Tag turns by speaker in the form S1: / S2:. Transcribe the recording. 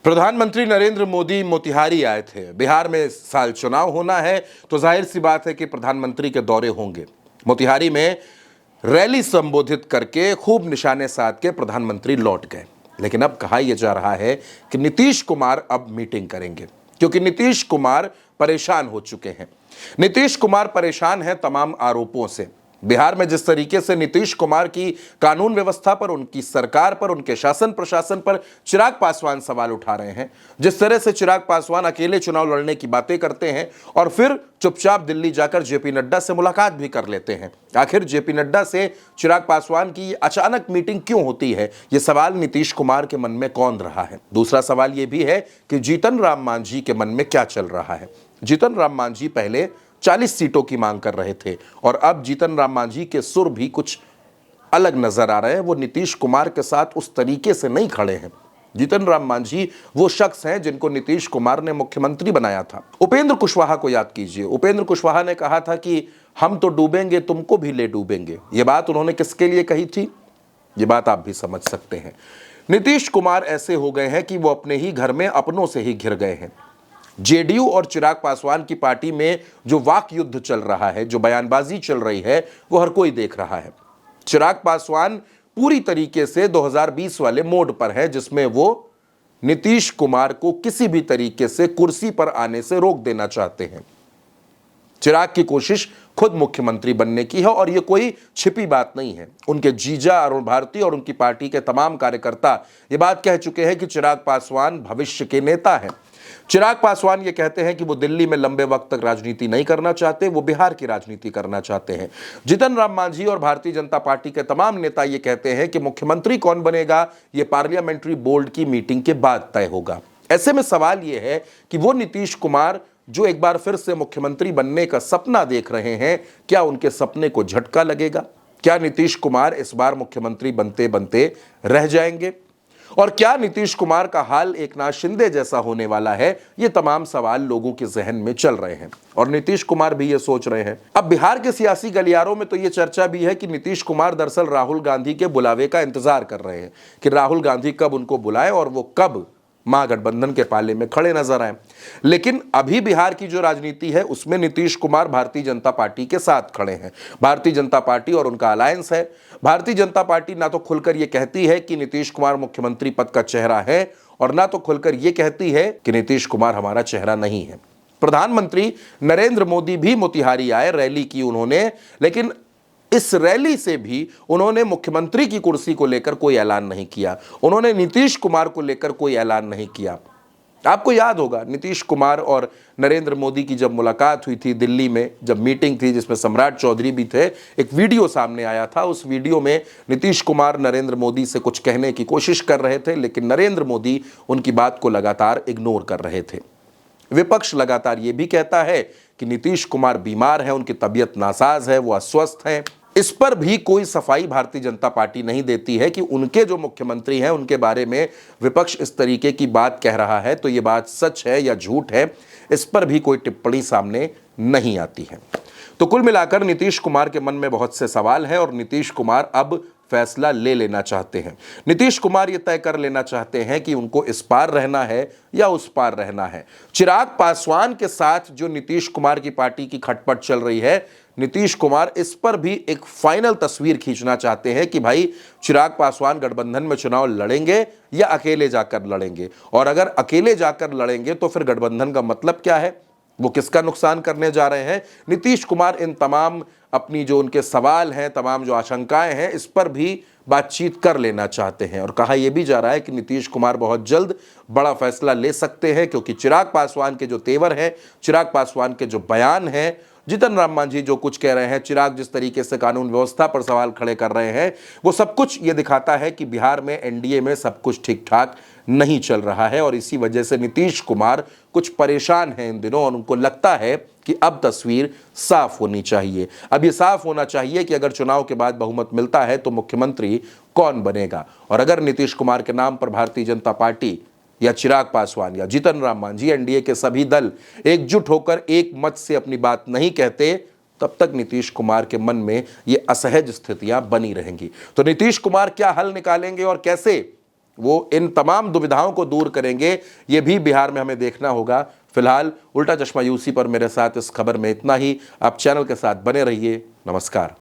S1: प्रधानमंत्री नरेंद्र मोदी मोतिहारी आए थे। बिहार में इस साल चुनाव होना है तो जाहिर सी बात है कि प्रधानमंत्री के दौरे होंगे। मोतिहारी में रैली संबोधित करके खूब निशाने साध के प्रधानमंत्री लौट गए। लेकिन अब कहा यह जा रहा है कि नीतीश कुमार अब मीटिंग करेंगे, क्योंकि नीतीश कुमार परेशान हो चुके हैं। नीतीश कुमार परेशान है तमाम आरोपों से। बिहार में जिस तरीके से नीतीश कुमार की कानून व्यवस्था पर, उनकी सरकार पर, उनके शासन प्रशासन पर चिराग पासवान सवाल उठा रहे हैं, जिस तरह से चिराग पासवान अकेले चुनाव लड़ने की बातें करते हैं और फिर चुपचाप दिल्ली जाकर जेपी नड्डा से मुलाकात भी कर लेते हैं। आखिर जेपी नड्डा से चिराग पासवान की अचानक मीटिंग क्यों होती है, यह सवाल नीतीश कुमार के मन में कौंध रहा है। दूसरा सवाल यह भी है कि जीतन राम मांझी के मन में क्या चल रहा है। जीतन राम मांझी पहले 40 सीटों की मांग कर रहे थे और अब जीतन राम मांझी के सुर भी कुछ अलग नजर आ रहे हैं। वो नीतीश कुमार के साथ उस तरीके से नहीं खड़े हैं। जीतन राम मांझी वो शख्स हैं जिनको नीतीश कुमार ने मुख्यमंत्री बनाया था। उपेंद्र कुशवाहा को याद कीजिए। उपेंद्र कुशवाहा ने कहा था कि हम तो डूबेंगे, तुमको भी ले डूबेंगे। ये बात उन्होंने किसके लिए कही थी, ये बात आप भी समझ सकते हैं। नीतीश कुमार ऐसे हो गए हैं कि वो अपने ही घर में अपनों से ही घिर गए हैं। जेडीयू और चिराग पासवान की पार्टी में जो वाक युद्ध चल रहा है, जो बयानबाजी चल रही है, वो हर कोई देख रहा है। चिराग पासवान पूरी तरीके से 2020 वाले मोड पर है, जिसमें वो नीतीश कुमार को किसी भी तरीके से कुर्सी पर आने से रोक देना चाहते हैं। चिराग की कोशिश खुद मुख्यमंत्री बनने की है और यह कोई छिपी बात नहीं है। उनके जीजा अरुण भारती और उनकी पार्टी के तमाम कार्यकर्ता ये बात कह चुके हैं कि चिराग पासवान भविष्य के नेता हैं। चिराग पासवान ये कहते हैं कि वो दिल्ली में लंबे वक्त तक राजनीति नहीं करना चाहते, वो बिहार की राजनीति करना चाहते हैं। जीतन राम मांझी और भारतीय जनता पार्टी के तमाम नेता ये कहते हैं कि मुख्यमंत्री कौन बनेगा ये पार्लियामेंट्री बोर्ड की मीटिंग के बाद तय होगा। ऐसे में सवाल ये है कि वो नीतीश कुमार जो एक बार फिर से मुख्यमंत्री बनने का सपना देख रहे हैं, क्या उनके सपने को झटका लगेगा? क्या नीतीश कुमार इस बार मुख्यमंत्री बनते बनते रह जाएंगे? और क्या नीतीश कुमार का हाल एकनाथ शिंदे जैसा होने वाला है? ये तमाम सवाल लोगों के जहन में चल रहे हैं और नीतीश कुमार भी ये सोच रहे हैं। अब बिहार के सियासी गलियारों में तो ये चर्चा भी है कि नीतीश कुमार दरअसल राहुल गांधी के बुलावे का इंतजार कर रहे हैं कि राहुल गांधी कब उनको बुलाए और वो कब महागठबंधन के पाले में खड़े नजर आए। लेकिन अभी बिहार की जो राजनीति है उसमें नीतीश कुमार भारतीय जनता पार्टी के साथ खड़े हैं। भारतीय जनता पार्टी और उनका अलायंस है। भारतीय जनता पार्टी ना तो खुलकर यह कहती है कि नीतीश कुमार मुख्यमंत्री पद का चेहरा है और ना तो खुलकर यह कहती है कि नीतीश कुमार हमारा चेहरा नहीं है। प्रधानमंत्री नरेंद्र मोदी भी मोतिहारी आए, रैली की उन्होंने, लेकिन इस रैली से भी उन्होंने मुख्यमंत्री की कुर्सी को लेकर कोई ऐलान नहीं किया। उन्होंने नीतीश कुमार को लेकर कोई ऐलान नहीं किया। आपको याद होगा नीतीश कुमार और नरेंद्र मोदी की जब मुलाकात हुई थी दिल्ली में, जब मीटिंग थी जिसमें सम्राट चौधरी भी थे, एक वीडियो सामने आया था। उस वीडियो में नीतीश कुमार नरेंद्र मोदी से कुछ कहने की कोशिश कर रहे थे, लेकिन नरेंद्र मोदी उनकी बात को लगातार इग्नोर कर रहे थे। विपक्ष लगातार ये भी कहता है कि नीतीश कुमार बीमार है, उनकी तबीयत नासाज है, वो अस्वस्थ हैं। इस पर भी कोई सफाई भारतीय जनता पार्टी नहीं देती है कि उनके जो मुख्यमंत्री हैं उनके बारे में विपक्ष इस तरीके की बात कह रहा है तो ये बात सच है या झूठ है, इस पर भी कोई टिप्पणी सामने नहीं आती है। तो कुल मिलाकर नीतीश कुमार के मन में बहुत से सवाल हैं और नीतीश कुमार अब फैसला ले लेना चाहते हैं। नीतीश कुमार ये तय कर लेना चाहते हैं कि उनको इस पार रहना है या उस पार रहना है। चिराग पासवान के साथ जो नीतीश कुमार की पार्टी की खटपट चल रही है, नीतीश कुमार इस पर भी एक फाइनल तस्वीर खींचना चाहते हैं कि भाई चिराग पासवान गठबंधन में चुनाव लड़ेंगे या अकेले जाकर लड़ेंगे, और अगर अकेले जाकर लड़ेंगे तो फिर गठबंधन का मतलब क्या है, वो किसका नुकसान करने जा रहे हैं। नीतीश कुमार इन तमाम अपनी जो उनके सवाल हैं, तमाम जो आशंकाएं हैं, इस पर भी बातचीत कर लेना चाहते हैं। और कहा यह भी जा रहा है कि नीतीश कुमार बहुत जल्द बड़ा फैसला ले सकते हैं, क्योंकि चिराग पासवान के जो तेवर हैं, चिराग पासवान के जो बयान हैं, जीतन राम मांझी जो कुछ कह रहे हैं, चिराग जिस तरीके से कानून व्यवस्था पर सवाल खड़े कर रहे हैं, वो सब कुछ ये दिखाता है कि बिहार में एनडीए में सब कुछ ठीक ठाक नहीं चल रहा है। और इसी वजह से नीतीश कुमार कुछ परेशान हैं इन दिनों और उनको लगता है कि अब तस्वीर साफ होनी चाहिए। अब ये साफ होना चाहिए कि अगर चुनाव के बाद बहुमत मिलता है तो मुख्यमंत्री कौन बनेगा। और अगर नीतीश कुमार के नाम पर भारतीय जनता पार्टी या चिराग पासवान या जीतन राम मांझी, एनडीए के सभी दल एकजुट होकर एक मत से अपनी बात नहीं कहते, तब तक नीतीश कुमार के मन में ये असहज स्थितियां बनी रहेंगी। तो नीतीश कुमार क्या हल निकालेंगे और कैसे वो इन तमाम दुविधाओं को दूर करेंगे, ये भी बिहार में हमें देखना होगा। फिलहाल उल्टा चश्मा यूसी पर मेरे साथ इस खबर में इतना ही। आप चैनल के साथ बने रहिए। नमस्कार।